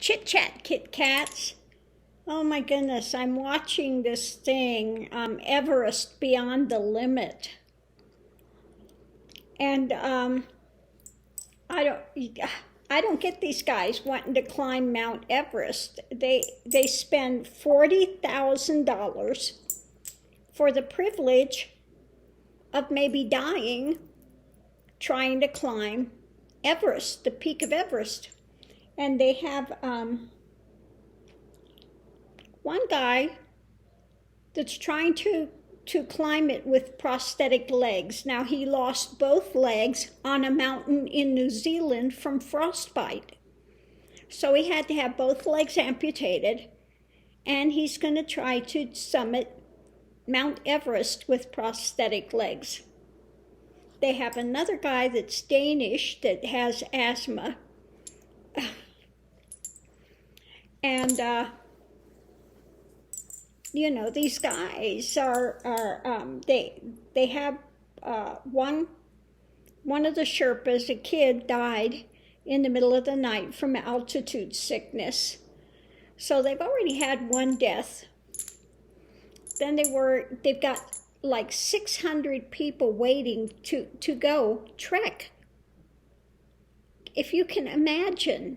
Chit Chat, Kit Kats. Oh my goodness, I'm watching this thing, Everest Beyond the Limit. And I don't get these guys wanting to climb Mount Everest. They spend $40,000 for the privilege of maybe dying trying to climb Everest, the peak of Everest. And they have one guy that's trying to climb it with prosthetic legs. Now, he lost both legs on a mountain in New Zealand from frostbite. So he had to have both legs amputated, and he's going to try to summit Mount Everest with prosthetic legs. They have another guy that's Danish that has asthma. And these guys they have one of the Sherpas, a kid, died in the middle of the night from altitude sickness. So they've already had one death. Then they've got like 600 people waiting to go trek. If you can imagine,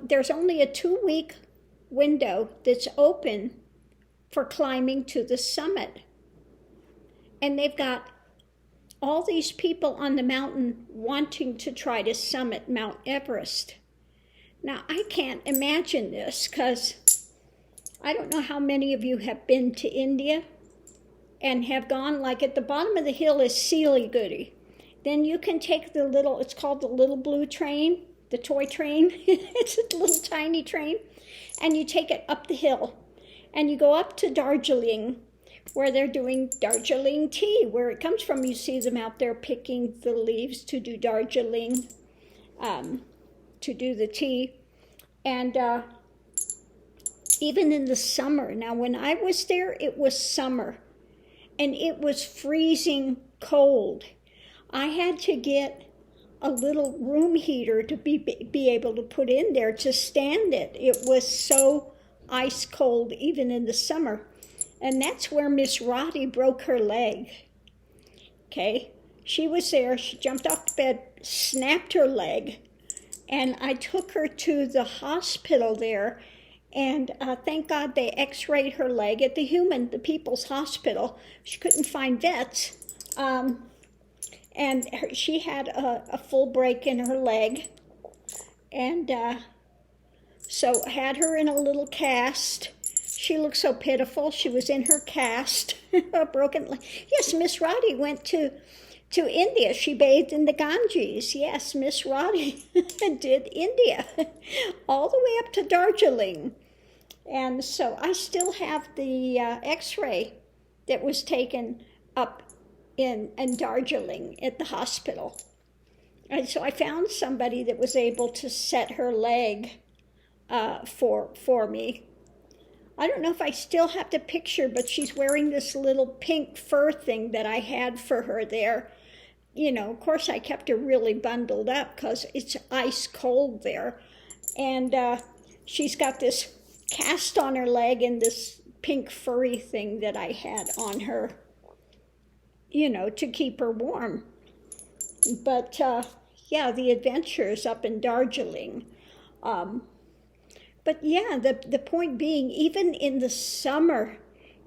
there's only a 2-week window that's open for climbing to the summit. And they've got all these people on the mountain wanting to try to summit Mount Everest. Now, I can't imagine this because I don't know how many of you have been to India and have gone, like at the bottom of the hill is Siliguri. Then you can take it's called the little blue train, the toy train. It's a little tiny train. And you take it up the hill. And you go up to Darjeeling, where they're doing Darjeeling tea. Where it comes from, you see them out there picking the leaves to do Darjeeling, to do the tea. And even in the summer. Now, when I was there, it was summer. And it was freezing cold. I had to get a little room heater to be able to put in there to stand it. It was so ice cold even in the summer. And that's where Miss Roddy broke her leg. Okay, she was there, she jumped off the bed, snapped her leg, and I took her to the hospital there, and thank God they x-rayed her leg at the people's hospital. She couldn't find vets. And she had a full break in her leg. And so had her in a little cast. She looked so pitiful. She was in her cast, a broken leg. Yes, Miss Roddy went to India. She bathed in the Ganges. Yes, Miss Roddy did India, all the way up to Darjeeling. And so I still have the x-ray that was taken up in Darjeeling at the hospital. And so I found somebody that was able to set her leg for me. I don't know if I still have the picture, but she's wearing this little pink fur thing that I had for her there. Of course, I kept her really bundled up because it's ice cold there. And she's got this cast on her leg and this pink furry thing that I had on her, to keep her warm. But the adventures up in Darjeeling. But yeah, the point being, even in the summer,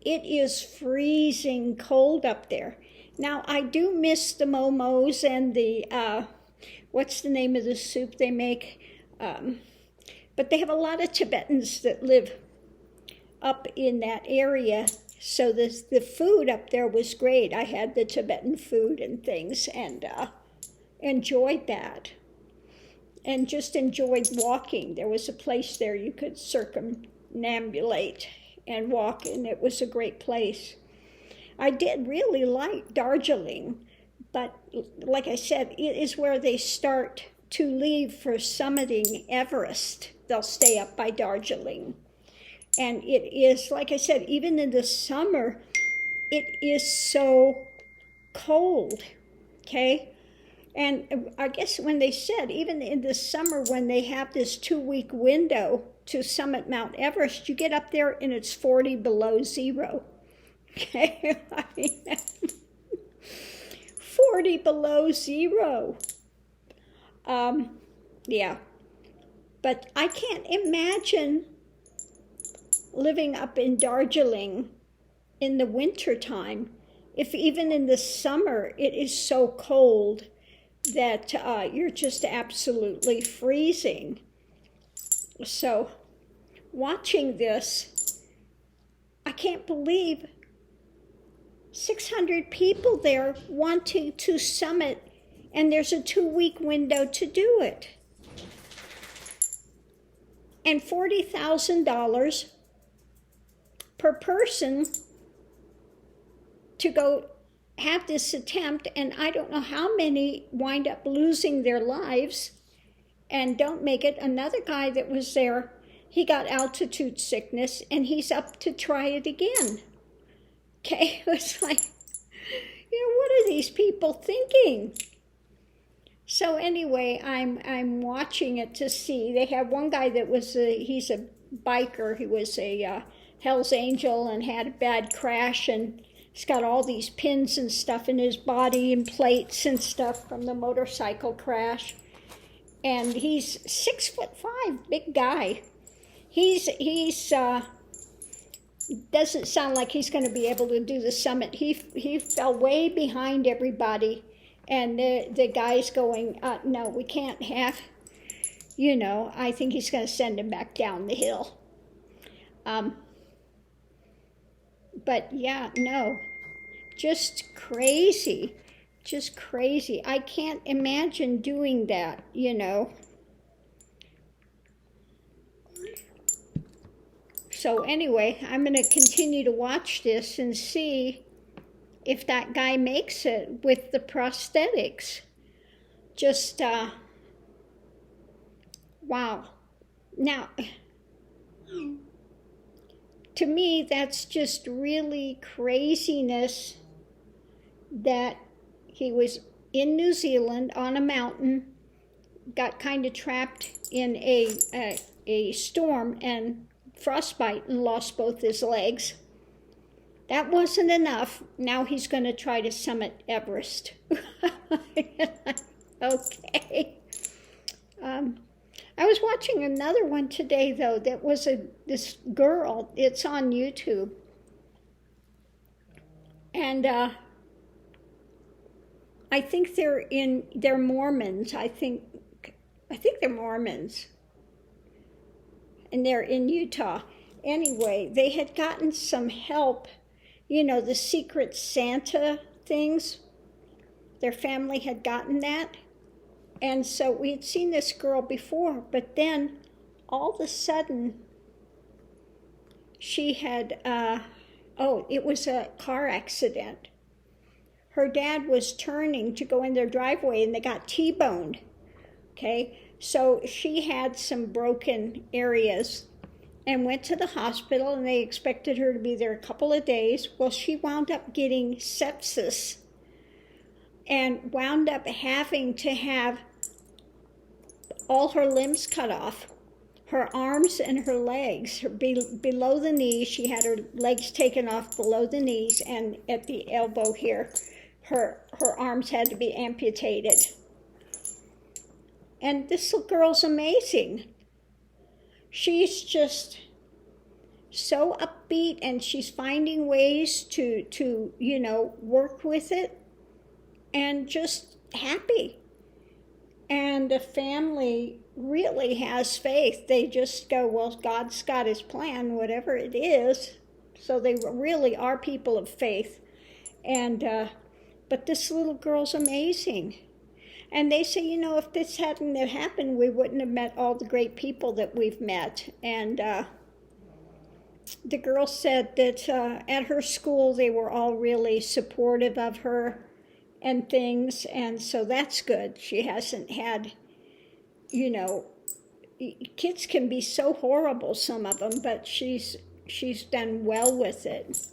it is freezing cold up there. Now, I do miss the momos and the, what's the name of the soup they make? But they have a lot of Tibetans that live up in that area. So the food up there was great. I had the Tibetan food and things and enjoyed that. And just enjoyed walking. There was a place there you could circumambulate and walk, and it was a great place. I did really like Darjeeling, but like I said, it is where they start to leave for summiting Everest. They'll stay up by Darjeeling. And it is, like I said, even in the summer, it is so cold, okay? And I guess when they said, even in the summer when they have this 2-week window to summit Mount Everest, you get up there and it's 40 below zero. Okay, I mean, 40 below zero. Yeah, but I can't imagine living up in Darjeeling in the winter time, if even in the summer it is so cold that you're just absolutely freezing. So watching this, I can't believe 600 people there wanting to summit, and there's a 2-week window to do it. And $40,000 per person to go have this attempt, and I don't know how many wind up losing their lives and don't make it. Another guy that was there, he got altitude sickness, and he's up to try it again. Okay, it was like, what are these people thinking? So anyway, I'm watching it to see. They have one guy that was he's a biker. He was a Hell's Angel and had a bad crash, and he's got all these pins and stuff in his body and plates and stuff from the motorcycle crash. And he's 6'5", big guy. He's doesn't sound like he's going to be able to do the summit. He fell way behind everybody, and the guy's going, no, we can't have, I think he's going to send him back down the hill. But yeah, no, just crazy. I can't imagine doing that, So anyway, I'm going to continue to watch this and see if that guy makes it with the prosthetics. Just, wow. Now, to me, that's just really craziness that he was in New Zealand on a mountain, got kind of trapped in a storm and frostbite and lost both his legs. That wasn't enough. Now he's going to try to summit Everest. Okay. I was watching another one today, though, that was this girl. It's on YouTube. And I think they're Mormons. I think they're Mormons. And they're in Utah. Anyway, they had gotten some help, the Secret Santa things. Their family had gotten that. And so we had seen this girl before, but then all of a sudden she had, it was a car accident. Her dad was turning to go in their driveway and they got T-boned, okay? So she had some broken areas and went to the hospital, and they expected her to be there a couple of days. Well, she wound up getting sepsis and wound up having to have all her limbs cut off, her arms and her legs, below the knees. She had her legs taken off below the knees, and at the elbow here, her arms had to be amputated. And this little girl's amazing. She's just so upbeat, and she's finding ways to work with it, and just happy. And the family really has faith. They just go, well, God's got his plan, whatever it is. So they really are people of faith. And but this little girl's amazing. And they say, if this hadn't happened, we wouldn't have met all the great people that we've met. And the girl said that at her school, they were all really supportive of her and things. And so that's good. She hasn't had, kids can be so horrible, some of them, but she's done well with it.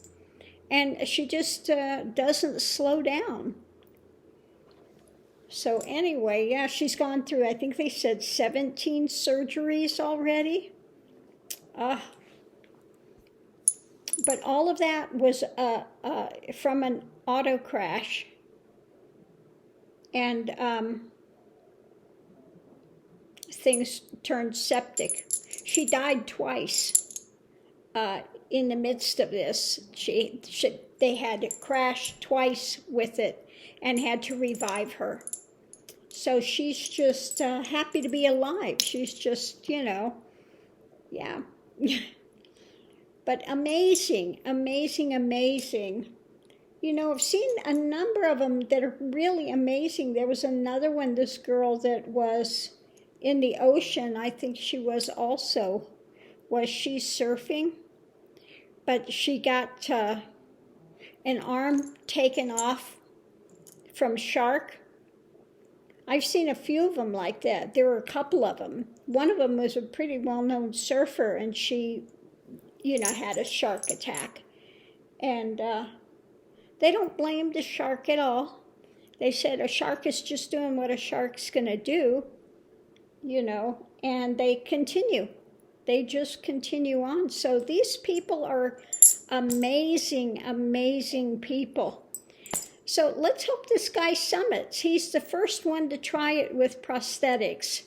And she just doesn't slow down. So anyway, yeah, she's gone through, I think they said 17 surgeries already. But all of that was from an auto crash. And things turned septic. She died twice in the midst of this. They had crashed twice with it and had to revive her. So she's just happy to be alive. She's just, yeah. But amazing, amazing, amazing. I've seen a number of them that are really amazing. There was another one, this girl that was in the ocean. I think she was also, was she surfing? But she got an arm taken off from shark. I've seen a few of them like that. There were a couple of them. One of them was a pretty well-known surfer, and she, had a shark attack. And they don't blame the shark at all. They said a shark is just doing what a shark's going to do, and they continue. They just continue on. So these people are amazing, amazing people. So let's hope this guy summits. He's the first one to try it with prosthetics.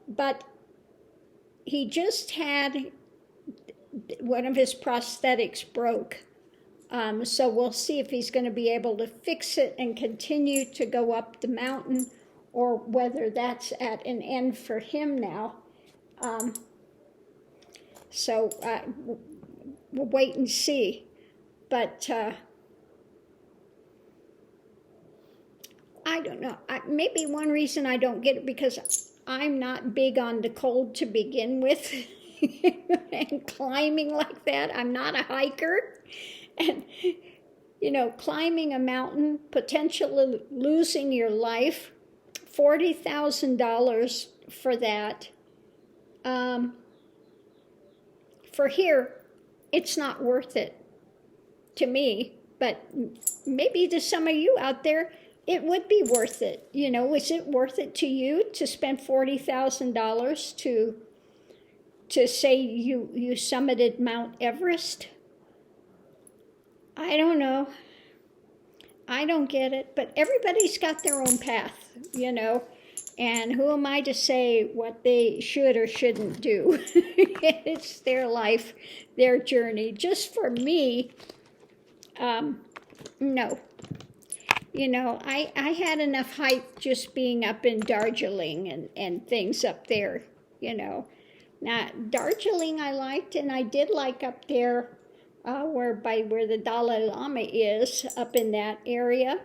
But he just had one of his prosthetics broke. So we'll see if he's going to be able to fix it and continue to go up the mountain, or whether that's at an end for him now. So we'll wait and see. But I don't know. Maybe one reason I don't get it because I'm not big on the cold to begin with. And climbing like that, I'm not a hiker. And, climbing a mountain, potentially losing your life, $40,000 for that. For here, it's not worth it to me, but maybe to some of you out there, it would be worth it. Is it worth it to you to spend $40,000 to say you summited Mount Everest? I don't know. I don't get it, but everybody's got their own path, and who am I to say what they should or shouldn't do? It's their life, their journey. Just for me, no. I had enough hype just being up in Darjeeling and things up there, Now, Darjeeling I liked, and I did like up there where the Dalai Lama is, up in that area.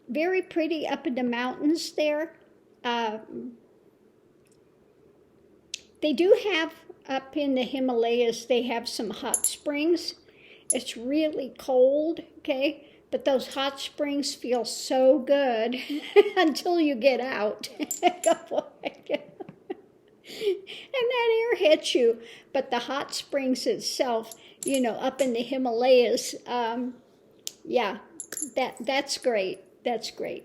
Very pretty up in the mountains there. They do have, up in the Himalayas, they have some hot springs. It's really cold, okay? But those hot springs feel so good until you get out. And that air hits you. But the hot springs itself, up in the Himalayas, yeah, that's great. That's great.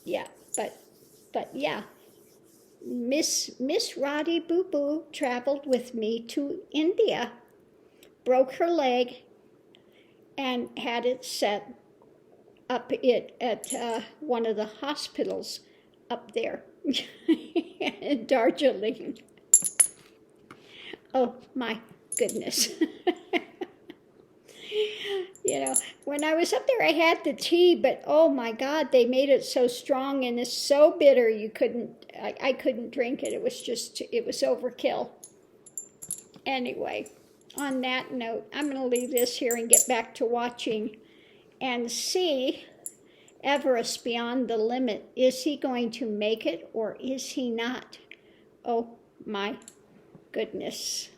Yeah, but yeah. Miss Roddy Boo Boo traveled with me to India, broke her leg, and had it set up at one of the hospitals up there in Darjeeling. Oh my goodness. When I was up there, I had the tea, but oh my God, they made it so strong and it's so bitter I couldn't drink it. It was overkill. Anyway, on that note, I'm going to leave this here and get back to watching and see Everest beyond the limit. Is he going to make it or is he not? Oh my goodness.